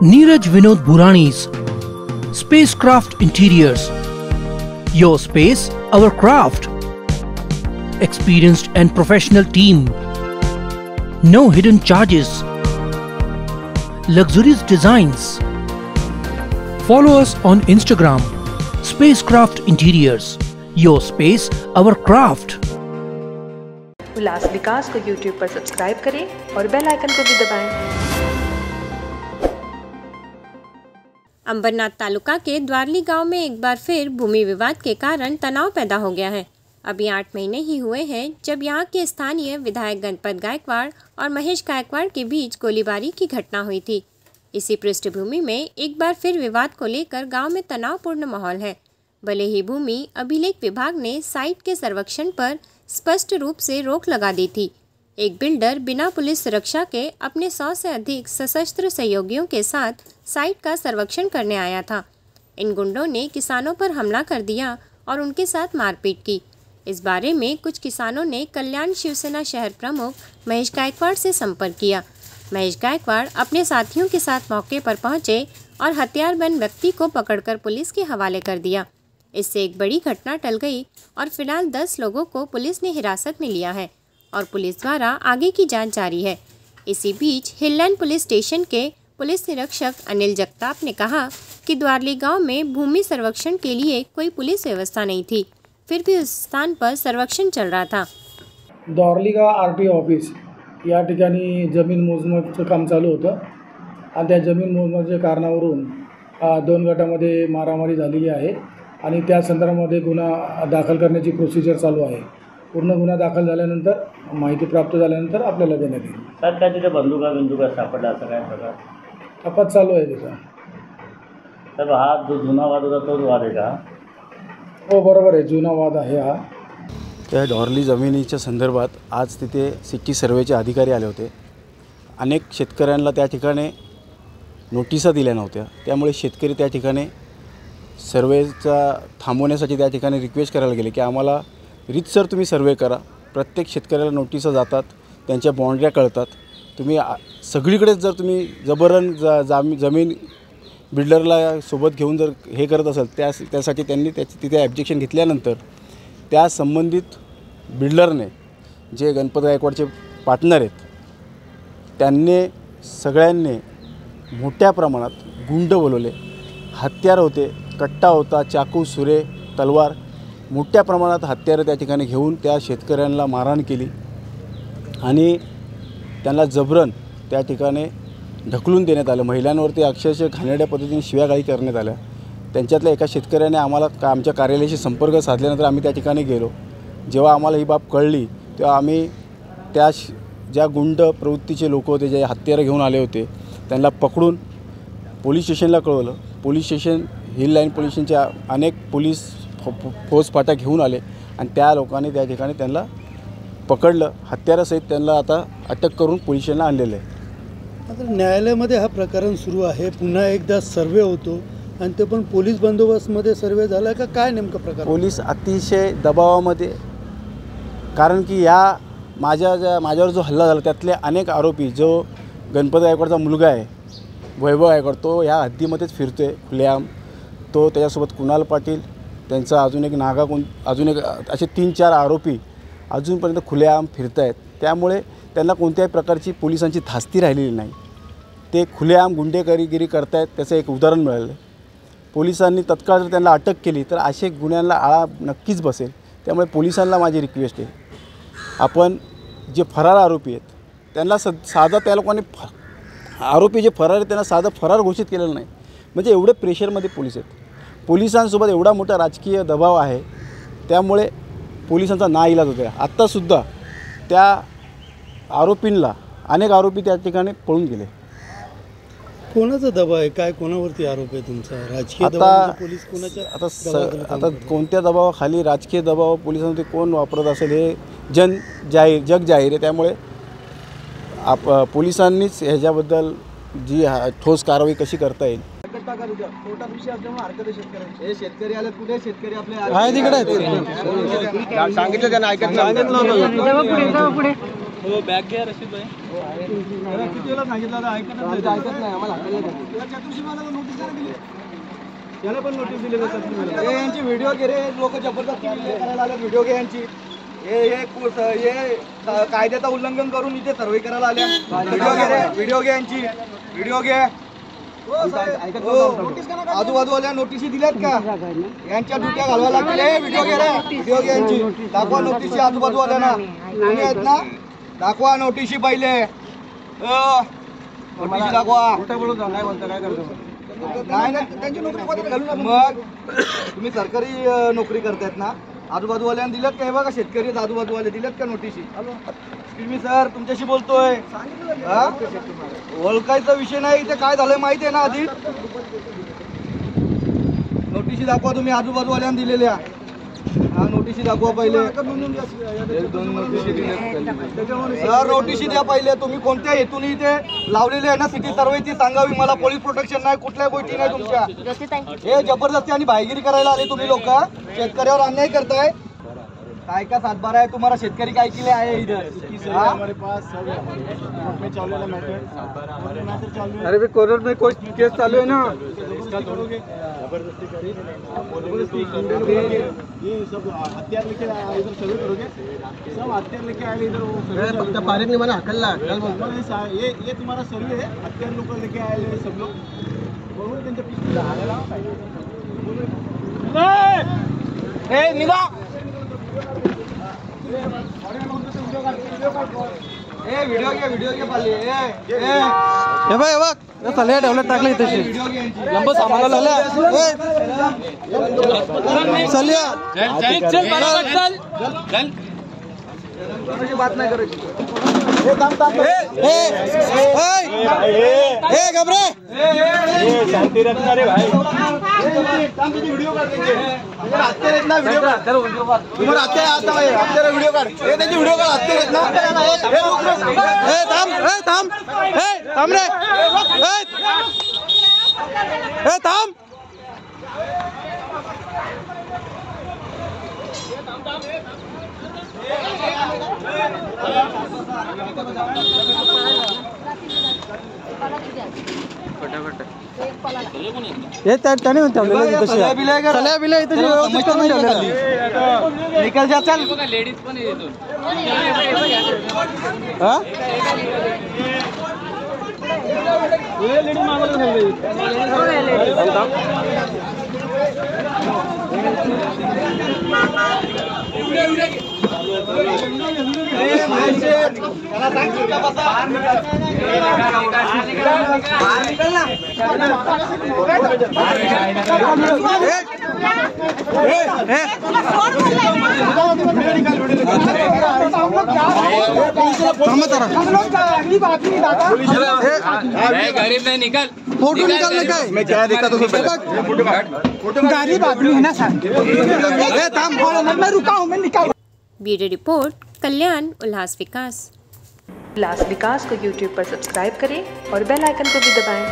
Neeraj Vinod Burani's Spacecraft Interiors. Your space, our craft. Experienced and professional team. No hidden charges. Luxurious designs. Follow us on Instagram. Spacecraft Interiors. Your space, our craft. उल्लास विकास को YouTube पर subscribe करें और bell icon को भी दबाएं। अंबरनाथ तालुका के द्वारली गांव में एक बार फिर भूमि विवाद के कारण तनाव पैदा हो गया है। अभी 8 महीने ही हुए हैं जब यहां के स्थानीय विधायक गणपत गायकवाड़ और महेश गायकवाड़ के बीच गोलीबारी की घटना हुई थी। इसी पृष्ठभूमि में एक बार फिर विवाद को लेकर गांव में तनावपूर्ण माहौल है। भले ही भूमि अभिलेख विभाग ने साइट के सर्वेक्षण पर स्पष्ट रूप से रोक लगा दी थी, एक बिल्डर बिना पुलिस सुरक्षा के अपने 100 से अधिक सशस्त्र सहयोगियों के साथ साइट का सर्वेक्षण करने आया था। इन गुंडों ने किसानों पर हमला कर दिया और उनके साथ मारपीट की। इस बारे में कुछ किसानों ने कल्याण शिवसेना शहर प्रमुख महेश गायकवाड़ से संपर्क किया। महेश गायकवाड़ अपने साथियों के साथ मौके पर पहुंचे और हथियारबंद व्यक्ति को पकड़कर पुलिस के हवाले कर दिया। इससे एक बड़ी घटना टल गई और फिलहाल 10 लोगों को पुलिस ने हिरासत में लिया है और पुलिस द्वारा आगे की जांच जारी है। इसी बीच हिललैंड पुलिस स्टेशन के पुलिस निरीक्षक अनिल जगताप ने कहा कि द्वारली गांव में भूमि सर्वेक्षण के लिए कोई पुलिस व्यवस्था नहीं थी, फिर भी उस स्थान पर सर्वेक्षण चल रहा था। द्वारली गाव RTO ऑफिस या ठिकाणी जमीन मोजमापचं काम चालू होतं आणि त्या जमीन मोजमापच्या कारणावरून 2 गटामध्ये मारामारी झालेली आहे आणि त्या संदर्भामध्ये गुन्हा दाखल करण्याची प्रोसिजर चालू आहे। पूर्ण गुन्हा दाखल झाल्यानंतर माहिती प्राप्त झाल्यानंतर आपल्याला देण्यात येईल। सर काय तिथे बंदुका सापडला असं काय प्रकार? तपास चालू आहे त्याचा। तर हा जो जुना वाद होता तोच वाद आहे का? हो बरोबर आहे, जुना वाद आहे हा। त्या द्वारली जमिनीच्या संदर्भात आज तिथे सिटी सर्वेचे अधिकारी आले होते। अनेक शेतकऱ्यांना त्या ठिकाणी नोटिसा दिल्या नव्हत्या, त्यामुळे शेतकरी त्या ठिकाणी सर्वेचा थांबवण्यासाठी त्या ठिकाणी रिक्वेस्ट करायला गेले की आम्हाला रीतसर तुम्ही सर्वे करा। प्रत्येक शेतकऱ्याला नोटिसा जातात, त्यांच्या बाउंड्र्या कळतात। तुम्ही सगळीकडेच जर तुम्ही जबरन जमीन बिल्डरला सोबत घेऊन जर हे करत असाल त्यासाठी त्यांनी तिथे ऑब्जेक्शन घेतल्यानंतर त्या संबंधित बिल्डरने जे गणपत गायकवाडचे पार्टनर आहेत त्यांनी सगळ्यांनी मोठ्या प्रमाणात गुंड बोलवले। हत्यार होते, कट्टा होता, चाकू, सुरे, तलवार, मोठ्या प्रमाणात हत्यारं त्या ठिकाणी घेऊन त्या शेतकऱ्यांना मारहाण केली आणि त्यांना जबरन त्या ठिकाणी ढकलून देण्यात आलं। महिलांवरती अक्षरशः घाणेरड्या पद्धतीने शिव्यागाळी करण्यात आल्या। त्यांच्यातल्या एका शेतकऱ्याने आमच्या कार्यालयाशी संपर्क साधल्यानंतर आम्ही त्या ठिकाणी गेलो। जेव्हा आम्हाला ही बाब कळली तेव्हा आम्ही त्या ज्या गुंड प्रवृत्तीचे लोक होते, जे हत्यारं घेऊन आले होते, त्यांना पकडून पोलीस स्टेशनला कळवलं। पोलीस स्टेशन हिललाईन पोलीस स्टेशनच्या अनेक पोलीस फौजफाटा घेऊन आले आणि त्या लोकांनी त्या ठिकाणी त्यांना पकडलं। हत्यारासहित त्यांना आता अटक करून पोलीस स्टेशनला आणलेलं आहे। आता न्यायालयामध्ये हा प्रकरण सुरू आहे, पुन्हा एकदा सर्वे होतो आणि ते पण पोलीस बंदोबस्तमध्ये सर्वे झाला का काय नेमकं प्रकार? पोलीस अतिशय दबावामध्ये, कारण की या माझ्यावर जो हल्ला झाला त्यातले अनेक आरोपी, जो गणपत गायकवाडचा मुलगा आहे वैभव गायकवाड, तो या हद्दीमध्येच फिरतो आहे खुलेआम। तो त्याच्यासोबत कुणाल पाटील, त्यांचा अजून एक अजून एक असे 3-4 आरोपी अजूनपर्यंत खुलेआम फिरत आहेत। त्यामुळे त्यांना कोणत्याही प्रकारची पोलिसांची धास्ती राहिलेली नाही। ते खुलेआम गुंडेगिरी करतायत, त्याचं एक उदाहरण मिळालं। पोलिसांनी तत्काळ जर त्यांना अटक केली तर असे गुन्ह्यांना आळा नक्कीच बसेल। त्यामुळे पोलिसांना माझी रिक्वेस्ट आहे, आपण जे फरार आरोपी आहेत त्यांना साधा, त्या लोकांनी आरोपी जे फरार आहेत त्यांना साधा फरार घोषित केलेलं नाही। म्हणजे एवढे प्रेशरमध्ये पोलीस आहेत, पोलिसांसोबत एवढा मोठा राजकीय दबाव आहे, त्यामुळे पोलिसांचा नाईलाज होता। आत्तासुद्धा त्या आरोपींना अनेक आरोपी त्या ठिकाणी पळून गेले। कोणाचा दबाव आहे, काय कोणावरती आरोप आहे तुमचा? राजकीय दबाव पोलीस कोणाच्या आता कोणत्या दबावाखाली राजकीय दबाव पोलिसांमध्ये कोण वापरत असेल हे जग जाहीर आहे। त्यामुळे पोलिसांनीच ह्याच्याबद्दल जी ठोस कारवाई कशी करता येईल। शेतकरी आले कुठे? शेतकरी आपले तिकडे आहेत, सांगितलं त्यांना ऐकत नाही। हो बॅग घ्या रशीद भाई. किती वेळा सांगितलं आता ऐकत नाही आम्हाला. चतुर्शी मला नोटीस दिली, याला पण नोटीस दिली जातात. यांची व्हिडिओ घे रे, लोक जबरदस्ती करायला आले. व्हिडिओ घे यांची. हे कायद्याचं उल्लंघन करून इथे सर्वे करायला आल्या. व्हिडिओ घे रे, व्हिडिओ घे यांची, व्हिडिओ घे. आजूबाजूवाल्या नोटिशी दिल्यात का? यांच्या ड्युट्या घालवा लागतील. व्हिडिओ घे रे, व्हिडिओ घे यांची. दाखवा नोटिशी आजूबाजूवाल्यांना. तुम्ही आहेत ना, दाखवा नोटिशी पहिले. नोटिशी दाखवा. नाही नाही, त्यांची नोकरी मध्ये घालून मग तुम्ही सरकारी नोकरी करतायत ना, आजूबाजूवाल्यांना दिल्यात का? हे बघा शेतकरी आजूबाजूवाले दिल्यात का नोटिशी? मी सर तुमच्याशी बोलतोय. ओळखायचा विषय नाही. इथे काय झालंय माहिती आहे ना? आधी नोटिशी दाखवा तुम्ही आजूबाजूवाल्यांना दिलेल्या. हा नोटिशी दाखवा पहिले. सर नोटिशी द्या पहिले. तुम्ही कोणत्या हेतून इथे लावलेले आहे ना सिटी सर्वेची सांगावी मला. पोलीस प्रोटेक्शन नाही, कुठल्या गोष्टी नाही तुमच्या. हे जबरदस्ती आणि भाईगिरी करायला आले तुम्ही लोक. शेतकऱ्यावर अन्याय करताय. काय का सातबारा आहे तुम्हाला? शेतकरी काय केले आहे इधर? अरे भी कोर्ट में कोई केस चालू है ना. ये सब हथियार लेके इधर सर्वे करोगे? सब हथियार लेके आए इधर. फक्त पारिक ने मला हकलला. ये तुम्हारा सर्वे है. हथियार लोग लेके आए सब लोग. बरोबर त्यांच्या पिछे निघा. व्हिडिओ घे, व्हिडिओ घे पाले. हे बघ चल डेव्हलप टाकले तशी लंब सामाला लावल्या. चल बात नाही करायची. घबरे शांती रखना रे भाई. व्हिडिओ काढ व्हिडिओ काढ. त्यांची व्हिडिओ काढ. थांब रे. थांब. हे त्याने निकल जा. चल लेडीज पण येतो. लेडीज मागवलं गरीब नहीं निकल. फोटो निकालने का मैं क्या देखा तो गरीब आदमी है ना सर. मैं रुका हूँ, मैं निकाल. ब्यूरो रिपोर्ट कल्याण उल्लास विकास. उल्लास विकास को YouTube पर सब्सक्राइब करें और बेल आइकन को भी दबाएं.